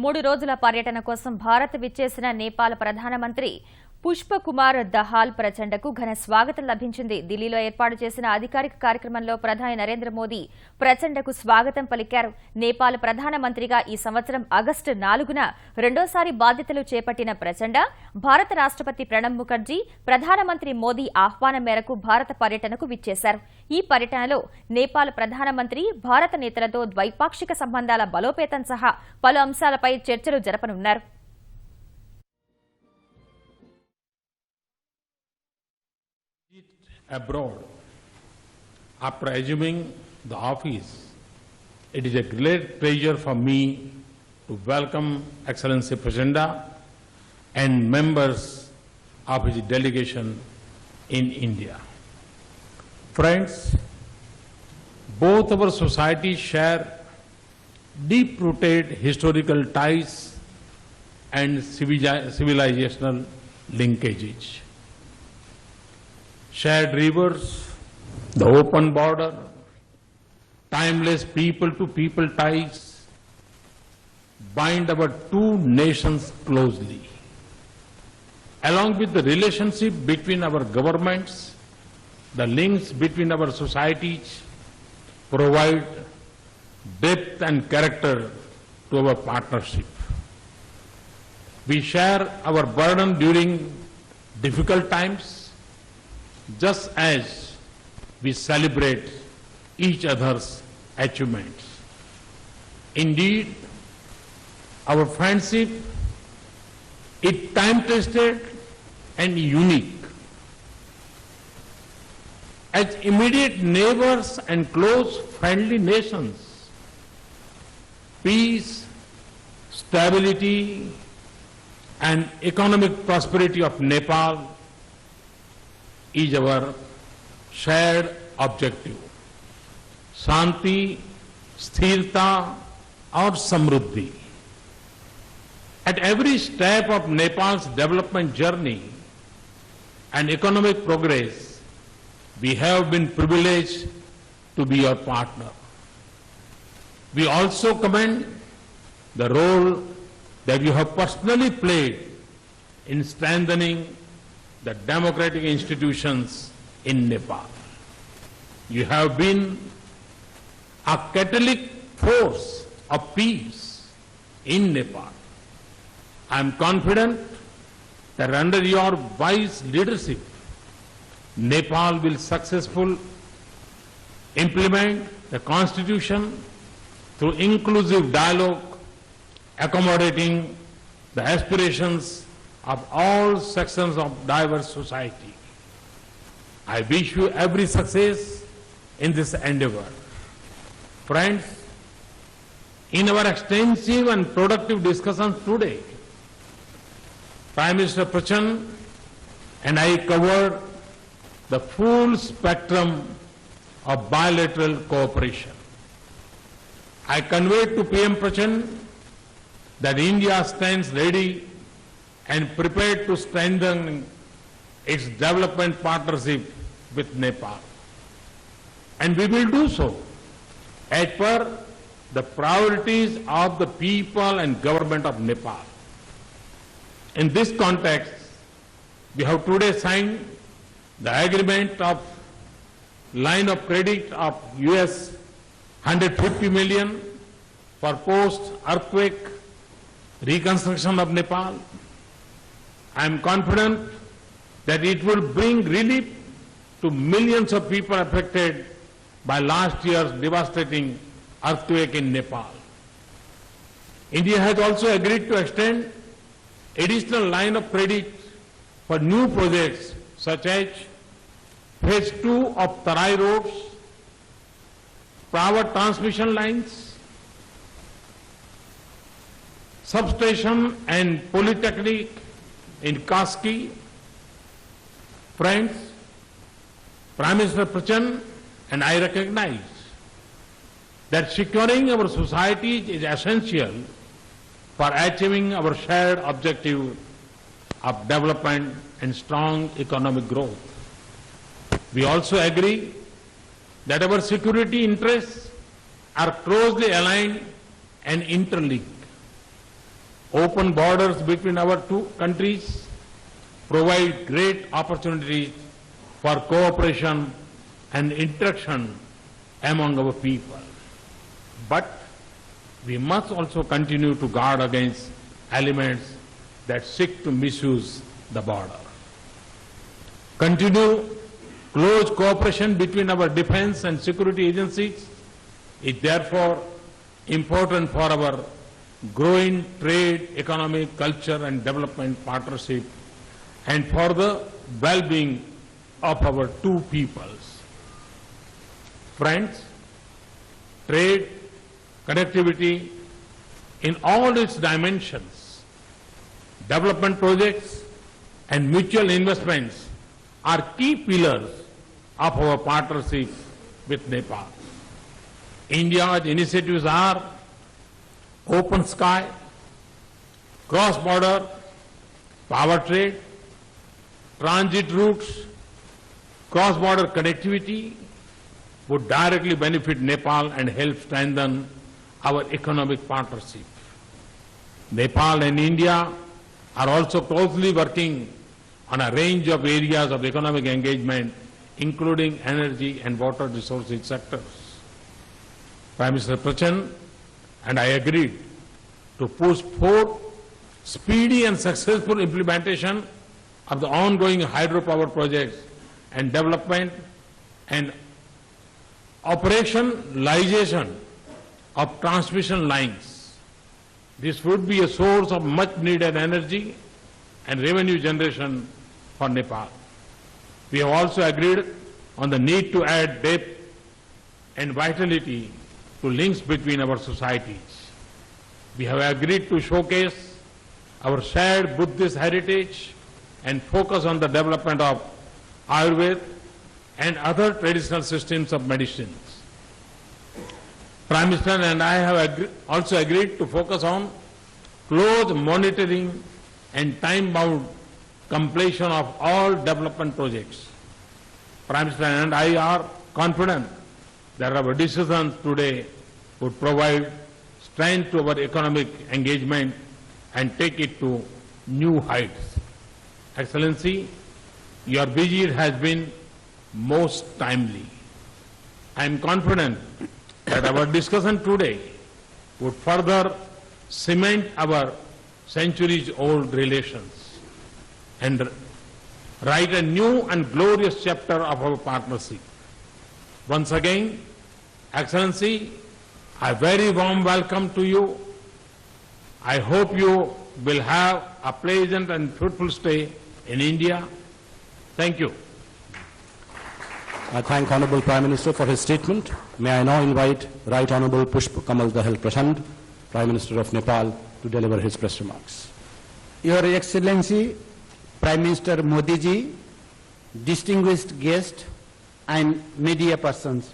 3 రోజుల పర్యటన కోసం భారత్ విచ్చేసిన నేపాల్ ప్రధానమంత్రి పుష్పకుమార్ దహాల్ ప్రచండకు ఘన స్వాగతం లభించింది. ఢిల్లీలో ఏర్పాటు చేసిన అధికారిక కార్యక్రమంలో ప్రధాని నరేంద్ర మోదీ ప్రచండకు స్వాగతం పలికారు. నేపాల్ ప్రధానమంత్రిగా ఈ సంవత్సరం ఆగస్టు 4న రెండోసారి బాధ్యతలు చేపట్టిన ప్రచండ భారత రాష్ట్రపతి ప్రణబ్ ముఖర్జీ, ప్రధానమంత్రి మోదీ ఆహ్వానం మేరకు భారత పర్యటనకు విచ్చేశారు. ఈ పర్యటనలో నేపాల్ ప్రధానమంత్రి భారత నేతలతో ద్వైపాక్షిక సంబంధాల బలోపేతం సహా పలు అంశాలపై చర్చలు జరపనున్నారు. Abroad, after assuming the office, it is a great pleasure for me to welcome Excellency Prachanda and members of his delegation in India. Friends, both our societies share deep-rooted historical ties and civilizational linkages. Shared rivers, the open border, timeless people-to-people ties bind our two nations closely. Along with the relationship between our governments, the links between our societies provide depth and character to our partnership. We share our burden during difficult times, just as we celebrate each other's achievements. Indeed, our friendship is time-tested and unique. As immediate neighbors and close friendly nations, peace, stability, and economic prosperity of Nepal is our shared objective. Shanti, sthirta, or samruddhi. At every step of Nepal's development journey and economic progress, we have been privileged to be your partner. We also commend the role that you have personally played in strengthening the democratic institutions in Nepal. You have been a catalytic force of peace in Nepal. I am confident that under your wise leadership, Nepal will successfully implement the constitution through inclusive dialogue, accommodating the aspirations of all sections of diverse society. I wish you every success in this endeavor. Friends, in our extensive and productive discussions today, Prime Minister Prachand and I covered the full spectrum of bilateral cooperation. I conveyed to PM Prachand that India stands ready and prepared to strengthen its development partnership with Nepal. And we will do so as per the priorities of the people and government of Nepal. In this context, we have today signed the agreement of line of credit of US $150 million for post-earthquake reconstruction of Nepal. I am confident that it will bring relief to millions of people affected by last year's devastating earthquake in Nepal. India has also agreed to extend additional line of credit for new projects such as Phase 2 of Tarai roads, power transmission lines, substation and polytechnic in Kaski. Friends, Prime Minister Prachand and I recognize that securing our societies is essential for achieving our shared objective of development and strong economic growth. We also agree that our security interests are closely aligned and interlinked. Open borders between our two countries provide great opportunities for cooperation and interaction among our people. But we must also continue to guard against elements that seek to misuse the border. Continue close cooperation between our defense and security agencies is therefore important for our growing trade, economic, culture and development partnership and for the well-being of our two peoples. Friends, trade, connectivity in all its dimensions, development projects and mutual investments are key pillars of our partnership with Nepal. India's initiatives are open sky, cross-border, power trade, transit routes, cross-border connectivity would directly benefit Nepal and help strengthen our economic partnership. Nepal and India are also closely working on a range of areas of economic engagement, including energy and water resources sectors. Prime Minister Prachand and I agreed to push for speedy and successful implementation of the ongoing hydropower projects and development and operationalization of transmission lines. This would be a source of much needed energy and revenue generation for Nepal. We have also agreed on the need to add depth and vitality to links between our societies. We have agreed to showcase our shared Buddhist heritage and focus on the development of Ayurveda and other traditional systems of medicines. Prime Minister and I have also agreed to focus on close monitoring and time-bound completion of all development projects. Prime Minister and I are confident that our decisions today would provide strength to our economic engagement and take it to new heights. Excellency, your visit has been most timely. I am confident that our discussion today would further cement our centuries-old relations and write a new and glorious chapter of our partnership. Once again, Excellency, a very warm welcome to you. I hope you will have a pleasant and fruitful stay in India. Thank you. I thank Honourable Prime Minister for his statement. May I now invite Right Honourable Pushpa Kamal Dahal Prachand, Prime Minister of Nepal, to deliver his press remarks. Your Excellency, Prime Minister Modi ji, distinguished guests and media persons,